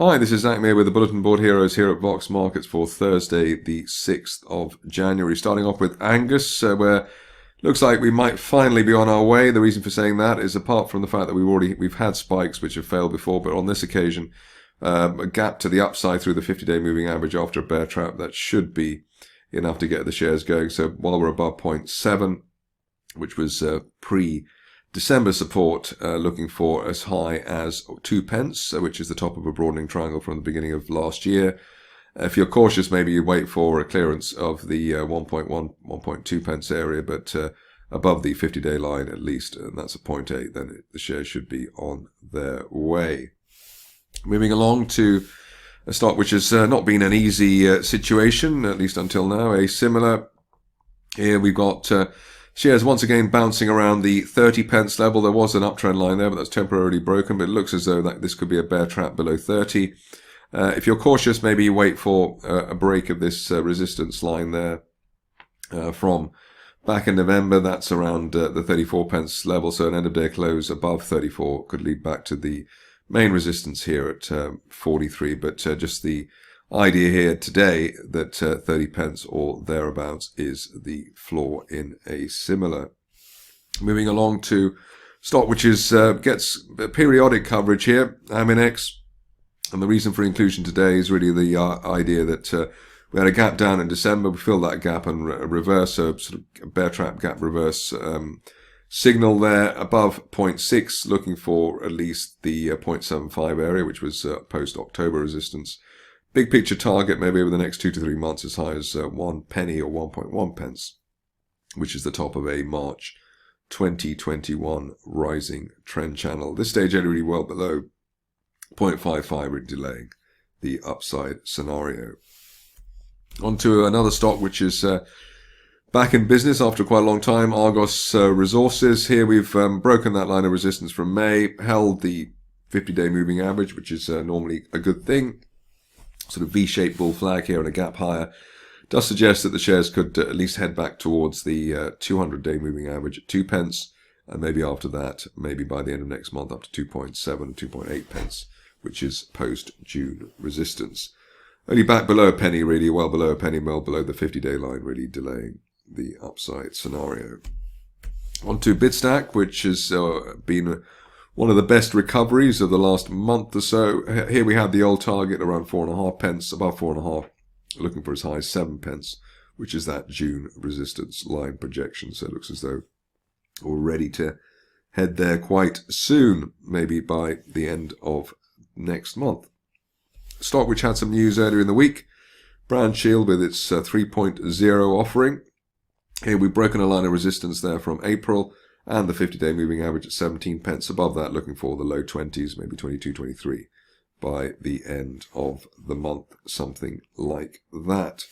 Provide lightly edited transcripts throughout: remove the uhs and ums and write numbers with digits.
Hi, this is Zak Mir with the Bulletin Board Heroes here at Vox Markets for Thursday, the 6th of January. Starting off with Angus, where looks like we might finally be on our way. The reason for saying that is apart from the fact that we've had spikes which have failed before, but on this occasion, a gap to the upside through the 50-day moving average after a bear trap, that should be enough to get the shares going. So while we're above 0.7, which was pre-December support, looking for as high as 2 pence, which is the top of a broadening triangle from the beginning of last year. If you're cautious, maybe you wait for a clearance of the 1.1, 1.2 pence area, but above the 50-day line at least, and that's a 0.8, then the shares should be on their way. Moving along to a stock which has not been an easy situation, at least until now, Asimilar. Here we've got shares once again bouncing around the 30 pence level. There was an uptrend line there, but that's temporarily broken, but it looks as though this could be a bear trap below 30. If you're cautious, maybe you wait for a break of this resistance line there from back in November. That's around the 34 pence level, so an end of day close above 34 could lead back to the main resistance here at 43, but just the idea here today that 30 pence or thereabouts is the floor in Asimilar. Moving along to stock which gets periodic coverage here, Aminex. And the reason for inclusion today is really the idea that we had a gap down in December. We filled that gap and reverse, so sort of bear trap gap reverse signal there above 0.6, looking for at least the 0.75 area, which was post-October resistance. Big picture target maybe over the next 2 to 3 months as high as 1 penny or 1.1 pence, which is the top of a March 2021 rising trend channel. This stage really well below 0.55, really delaying the upside scenario. On to another stock which is back in business after quite a long time, Argos Resources. Here we've broken that line of resistance from May, held the 50-day moving average, which is normally a good thing. Sort of V-shaped bull flag here and a gap higher. Does suggest that the shares could at least head back towards the 200-day moving average at 2 pence, and maybe after that, maybe by the end of next month, up to 2.7, 2.8 pence, which is post-June resistance. Only back below a penny, really, well below a penny, well below the 50-day line, really delaying the upside scenario. On to Bitstack, which has been one of the best recoveries of the last month or so. Here we have the old target around 4.5 pence, above 4.5, looking for as high as 7 pence, which is that June resistance line projection. So it looks as though we're ready to head there quite soon, maybe by the end of next month. Stock which had some news earlier in the week, Brandshield with its 3.0 offering. Here we've broken a line of resistance there from April and the 50-day moving average at 17 pence. Above that, looking for the low 20s, maybe 22, 23 by the end of the month, something like that.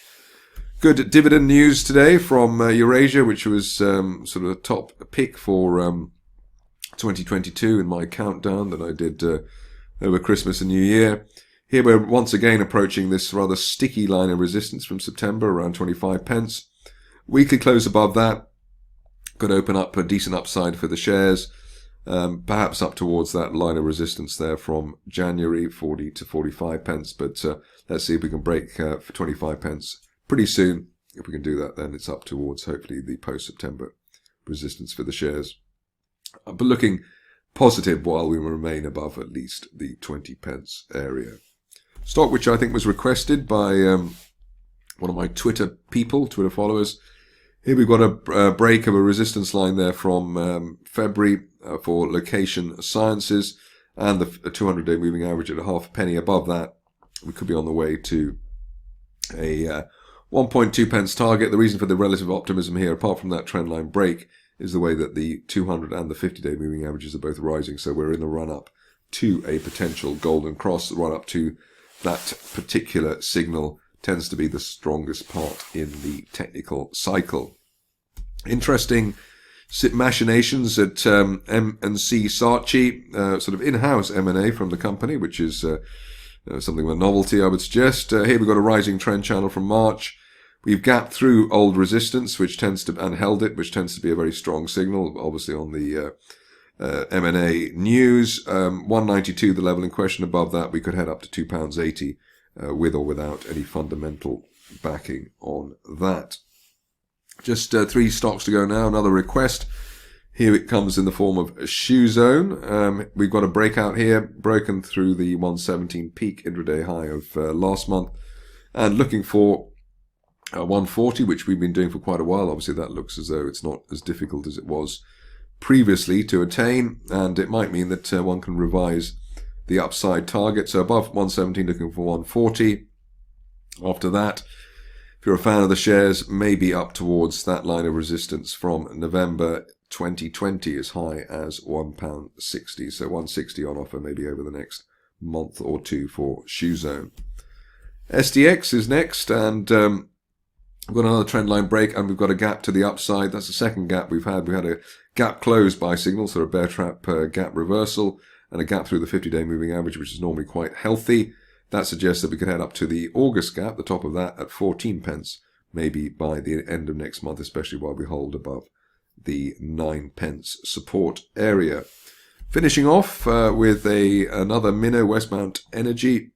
Good dividend news today from Eurasia, which was sort of a top pick for 2022 in my countdown that I did over Christmas and New Year. Here we're once again approaching this rather sticky line of resistance from September, around 25 pence. Weekly close above that could open up a decent upside for the shares, perhaps up towards that line of resistance there from January, 40 to 45 pence. But let's see if we can break for 25 pence pretty soon. If we can do that, then it's up towards hopefully the post-September resistance for the shares. But looking positive while we remain above at least the 20 pence area. Stock which I think was requested by one of my Twitter followers. Here we've got a break of a resistance line there from February for Location Sciences and the 200-day moving average at a half a penny. Above that, we could be on the way to a 1.2 pence target. The reason for the relative optimism here, apart from that trend line break, is the way that the 200 and the 50-day moving averages are both rising. So we're in the run-up to a potential golden cross. The run-up to that particular signal tends to be the strongest part in the technical cycle. Interesting machinations at M&C Saatchi, sort of in-house M&A from the company, which is something of a novelty, I would suggest. Here we've got a rising trend channel from March. We've gapped through old resistance, which tends to, and held it, which tends to be a very strong signal, obviously on the M&A news. 192, the level in question. Above that, we could head up to £2.80 with or without any fundamental backing on that. Just 3 stocks to go now. Another request. Here it comes in the form of Shoezone. We've got a breakout here, broken through the 117 peak intraday high of last month, and looking for 140, which we've been doing for quite a while. Obviously, that looks as though it's not as difficult as it was previously to attain, and it might mean that one can revise the upside target. So above 117, looking for 140. After that, if you're a fan of the shares, maybe up towards that line of resistance from November 2020 as high as £1.60. So 160 on offer maybe over the next month or two for Shoezone. SDX is next, and we've got another trendline break, and we've got a gap to the upside. That's the second gap we've had. We had a gap closed by signal, so a bear trap gap reversal, and a gap through the 50-day moving average, which is normally quite healthy. That suggests that we could head up to the August gap, the top of that, at 14 pence, maybe by the end of next month, especially while we hold above the 9 pence support area. Finishing off with another minnow, Westmount Energy.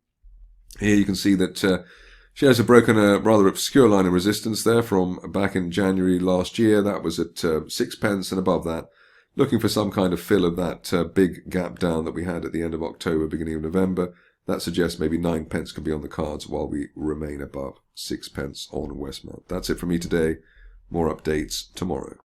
Here you can see that shares have broken a rather obscure line of resistance there from back in January last year. That was at 6 pence, and above that, looking for some kind of fill of that big gap down that we had at the end of October, beginning of November. That suggests maybe 9 pence can be on the cards while we remain above 6 pence on Westmount. That's it from me today. More updates tomorrow.